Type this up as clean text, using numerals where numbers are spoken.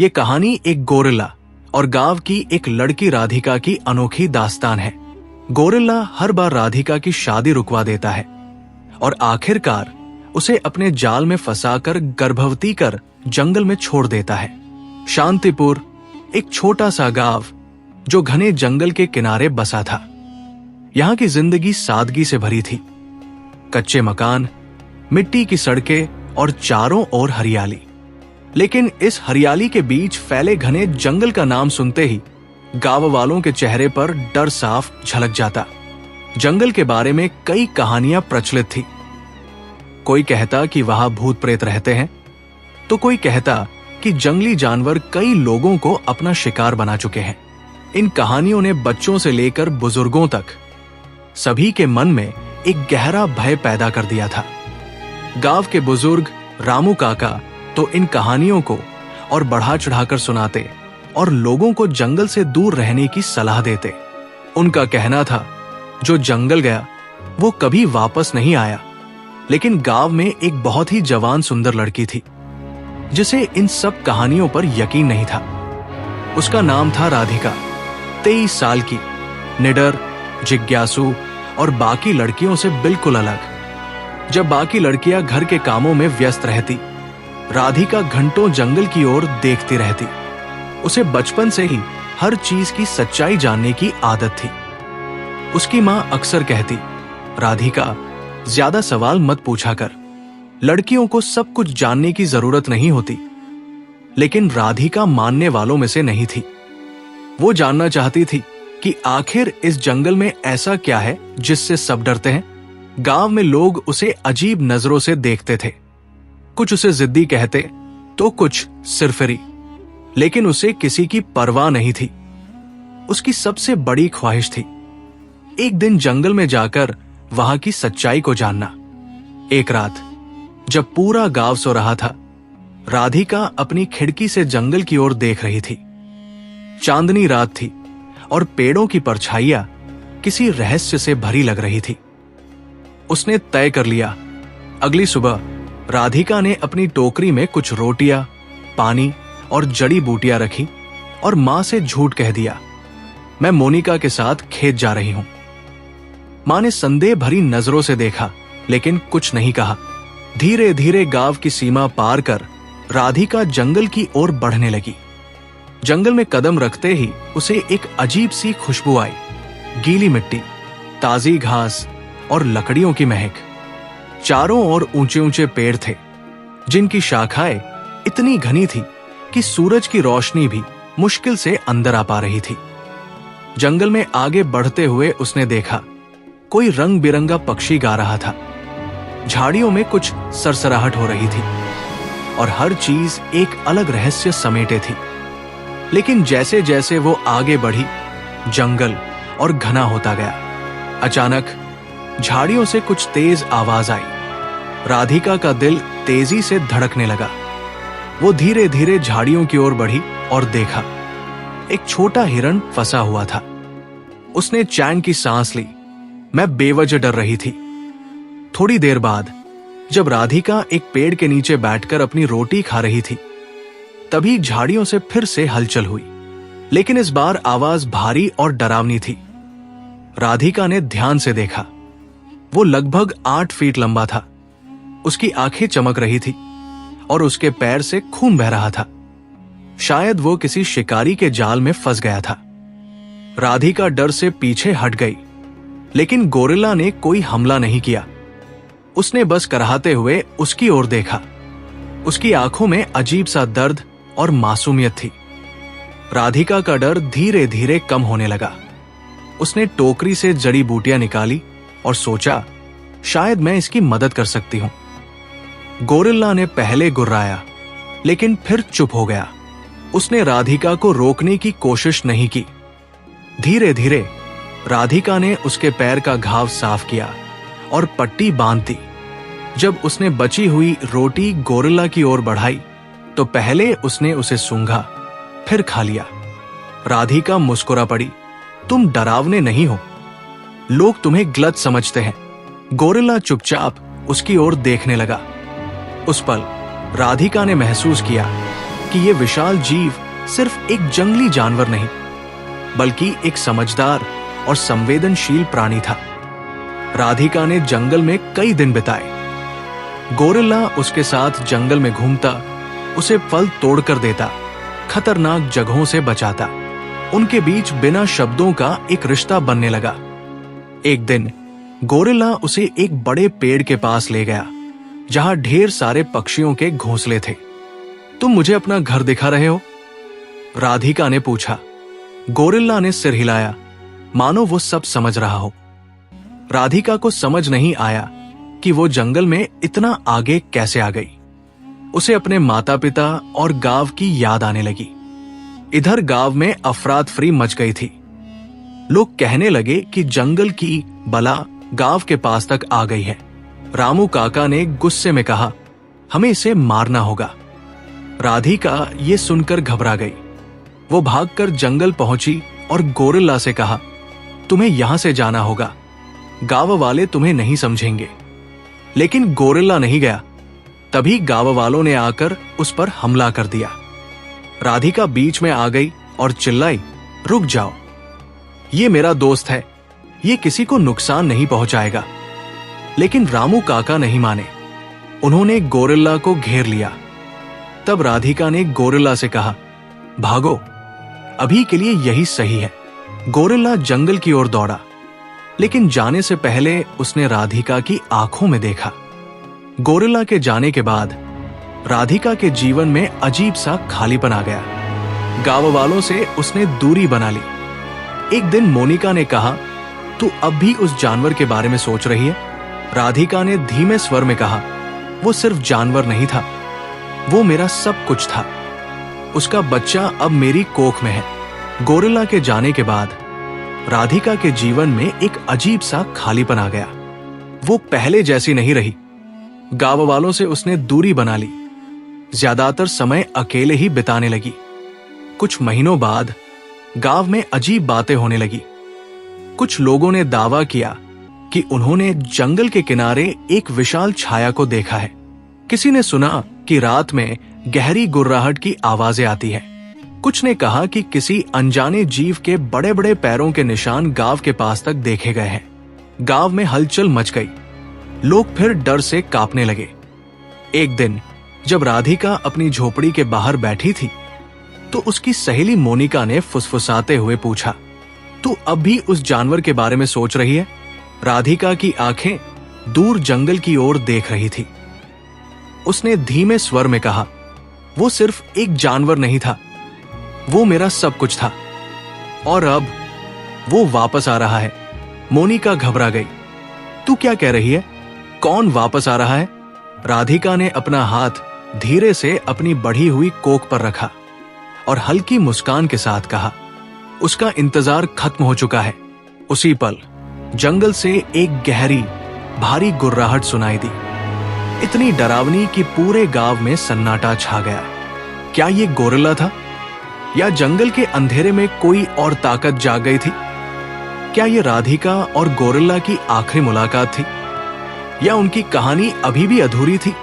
ये कहानी एक गोरिल्ला और गांव की एक लड़की राधिका की अनोखी दास्तान है। गोरिल्ला हर बार राधिका की शादी रुकवा देता है और आखिरकार उसे अपने जाल में फंसाकर गर्भवती कर जंगल में छोड़ देता है। शांतिपुर एक छोटा सा गांव जो घने जंगल के किनारे बसा था। यहां की जिंदगी सादगी से भरी थी। कच्चे मकान, मिट्टी की सड़कें और चारों ओर हरियाली। लेकिन इस हरियाली के बीच फैले घने जंगल का नाम सुनते ही गांव वालों के चेहरे पर डर साफ झलक जाता। जंगल के बारे में कई कहानियां प्रचलित थी। कोई कहता कि वहां भूत प्रेत रहते हैं, तो कोई कहता कि जंगली जानवर कई लोगों को अपना शिकार बना चुके हैं। इन कहानियों ने बच्चों से लेकर बुजुर्गों तक सभी के मन में एक गहरा भय पैदा कर दिया था। गांव के बुजुर्ग रामू काका तो इन कहानियों को और बढ़ा चढ़ाकर सुनाते और लोगों को जंगल से दूर रहने की सलाह देते। उनका कहना था, जो जंगल गया वो कभी वापस नहीं आया। लेकिन गांव में एक बहुत ही जवान सुंदर लड़की थी जिसे इन सब कहानियों पर यकीन नहीं था। उसका नाम था राधिका। 23 साल की, निडर, जिज्ञासु और बाकी लड़कियों से बिल्कुल अलग। जब बाकी लड़कियां घर के कामों में व्यस्त रहती, राधिका घंटों जंगल की ओर देखती रहती। उसे बचपन से ही हर चीज की सच्चाई जानने की आदत थी। उसकी मां अक्सर कहती, राधिका, ज्यादा सवाल मत पूछा कर, लड़कियों को सब कुछ जानने की जरूरत नहीं होती। लेकिन राधिका मानने वालों में से नहीं थी। वो जानना चाहती थी कि आखिर इस जंगल में ऐसा क्या है जिससे सब डरते हैं। गांव में लोग उसे अजीब नजरों से देखते थे। कुछ उसे जिद्दी कहते तो कुछ सिरफिरी, लेकिन उसे किसी की परवाह नहीं थी। उसकी सबसे बड़ी ख्वाहिश थी एक दिन जंगल में जाकर वहां की सच्चाई को जानना। एक रात जब पूरा गांव सो रहा था, राधिका अपनी खिड़की से जंगल की ओर देख रही थी। चांदनी रात थी और पेड़ों की परछाइयां किसी रहस्य से भरी लग रही थी। उसने तय कर लिया, अगली सुबह राधिका ने अपनी टोकरी में कुछ रोटियां, पानी और जड़ी बूटियां रखी और मां से झूठ कह दिया, मैं मोनिका के साथ खेत जा रही हूं। मां ने संदेह भरी नजरों से देखा लेकिन कुछ नहीं कहा। धीरे धीरे गांव की सीमा पार कर राधिका जंगल की ओर बढ़ने लगी। जंगल में कदम रखते ही उसे एक अजीब सी खुशबू आई। गीली मिट्टी, ताजी घास और लकड़ियों की महक। चारों ओर ऊंचे ऊंचे पेड़ थे जिनकी शाखाएं इतनी घनी थी कि सूरज की रोशनी भी मुश्किल से अंदर आ पा रही थी। जंगल में आगे बढ़ते हुए उसने देखा कोई रंग बिरंगा पक्षी गा रहा था। झाड़ियों में कुछ सरसराहट हो रही थी और हर चीज एक अलग रहस्य समेटे थी। लेकिन जैसे जैसे वो आगे बढ़ी, जंगल और घना होता गया। अचानक झाड़ियों से कुछ तेज आवाज आई। राधिका का दिल तेजी से धड़कने लगा। वो धीरे धीरे झाड़ियों की ओर बढ़ी और देखा एक छोटा हिरण फंसा हुआ था। उसने चैन की सांस ली। मैं बेवजह डर रही थी। थोड़ी देर बाद जब राधिका एक पेड़ के नीचे बैठकर अपनी रोटी खा रही थी, तभी झाड़ियों से फिर से हलचल हुई। लेकिन इस बार आवाज भारी और डरावनी थी। राधिका ने ध्यान से देखा। वो लगभग 8 फीट लंबा था। उसकी आंखें चमक रही थी और उसके पैर से खून बह रहा था। शायद वो किसी शिकारी के जाल में फंस गया था। राधिका डर से पीछे हट गई, लेकिन गोरिल्ला ने कोई हमला नहीं किया। उसने बस कराहते हुए उसकी ओर देखा। उसकी आंखों में अजीब सा दर्द और मासूमियत थी। राधिका का डर धीरे धीरे कम होने लगा। उसने टोकरी से जड़ी बूटियां निकाली और सोचा, शायद मैं इसकी मदद कर सकती हूं। गोरिल्ला ने पहले गुर्राया, लेकिन फिर चुप हो गया। उसने राधिका को रोकने की कोशिश नहीं की। धीरे धीरे राधिका ने उसके पैर का घाव साफ किया और पट्टी बांध दी। जब उसने बची हुई रोटी गोरिल्ला की ओर बढ़ाई, तो पहले उसने उसे सूंघा, फिर खा लिया। राधिका मुस्कुरा पड़ी, तुम डरावने नहीं हो, लोग तुम्हें गलत समझते हैं। गोरिल्ला चुपचाप उसकी ओर देखने लगा। उस पल राधिका ने महसूस किया कि ये विशाल जीव सिर्फ एक जंगली जानवर नहीं, बल्कि एक समझदार और संवेदनशील प्राणी था। राधिका ने जंगल में कई दिन बिताए। गोरिल्ला उसके साथ जंगल में घूमता, उसे फल तोड़कर देता, खतरनाक जगहों से बचाता। उनके बीच बिना शब्दों का एक रिश्ता बनने लगा। एक दिन गोरिल्ला उसे एक बड़े पेड़ के पास ले गया, जहां ढेर सारे पक्षियों के घोंसले थे। तुम मुझे अपना घर दिखा रहे हो? राधिका ने पूछा। गोरिल्ला ने सिर हिलाया, मानो वो सब समझ रहा हो। राधिका को समझ नहीं आया कि वो जंगल में इतना आगे कैसे आ गई। उसे अपने माता पिता और गांव की याद आने लगी। इधर गांव में अफरातफरी मच गई थी। लोग कहने लगे कि जंगल की बला गांव के पास तक आ गई है। रामू काका ने गुस्से में कहा, हमें इसे मारना होगा। राधिका ये सुनकर घबरा गई। वो भागकर जंगल पहुंची और गोरिल्ला से कहा, तुम्हें यहां से जाना होगा, गांव वाले तुम्हें नहीं समझेंगे। लेकिन गोरिल्ला नहीं गया। तभी गांव वालों ने आकर उस पर हमला कर दिया। राधिका बीच में आ गई और चिल्लाई, रुक जाओ, ये मेरा दोस्त है, ये किसी को नुकसान नहीं पहुंचाएगा। लेकिन रामू काका नहीं माने। उन्होंने गोरिल्ला को घेर लिया। तब राधिका ने गोरिल्ला से कहा, भागो, अभी के लिए यही सही है। गोरिल्ला जंगल की ओर दौड़ा, लेकिन जाने से पहले उसने राधिका की आंखों में देखा। गोरिल्ला के जाने के बाद राधिका के जीवन में अजीब सा खालीपन आ गया। गांव वालों से उसने दूरी बना ली। एक दिन मोनिका ने कहा, तू अब भी उस जानवर के बारे में सोच रही है? राधिका ने धीमे स्वर में कहा, वो सिर्फ जानवर नहीं था, वो मेरा सब कुछ था। उसका बच्चा अब मेरी कोख में है। गोरिल्ला के जाने के बाद राधिका के जीवन में एक अजीब सा खालीपन आ गया। वो पहले जैसी नहीं रही। गांव वालों से उसने दूरी बना ली। ज्यादातर समय अकेले ही बिताने लगी। कुछ महीनों बाद गांव में अजीब बातें होने लगी। कुछ लोगों ने दावा किया कि उन्होंने जंगल के किनारे एक विशाल छाया को देखा है। किसी ने सुना कि रात में गहरी गुर्राहट की आवाजें आती हैं। कुछ ने कहा कि किसी अनजाने जीव के बड़े बड़े पैरों के निशान गांव के पास तक देखे गए हैं। गांव में हलचल मच गई। लोग फिर डर से कांपने लगे। एक दिन जब राधिका अपनी झोपड़ी के बाहर बैठी थी, तो उसकी सहेली मोनिका ने फुसफुसाते हुए पूछा, तू अब भी उस जानवर के बारे में सोच रही है? राधिका की आंखें दूर जंगल की ओर देख रही थी। उसने धीमे स्वर में कहा, वो सिर्फ एक जानवर नहीं था, वो मेरा सब कुछ था। और अब वो वापस आ रहा है। मोनिका घबरा गई। तू क्या कह रही है? कौन वापस आ रहा है? राधिका ने अपना हाथ धीरे से अपनी बढ़ी हुई कोख पर रखा और हल्की मुस्कान के साथ कहा, उसका इंतजार खत्म हो चुका है। उसी पल जंगल से एक गहरी भारी गुर्राहट सुनाई दी, इतनी डरावनी कि पूरे गांव में सन्नाटा छा गया। क्या ये गोरिल्ला था, या जंगल के अंधेरे में कोई और ताकत जाग गई थी? क्या ये राधिका और गोरिल्ला की आखिरी मुलाकात थी, या उनकी कहानी अभी भी अधूरी थी?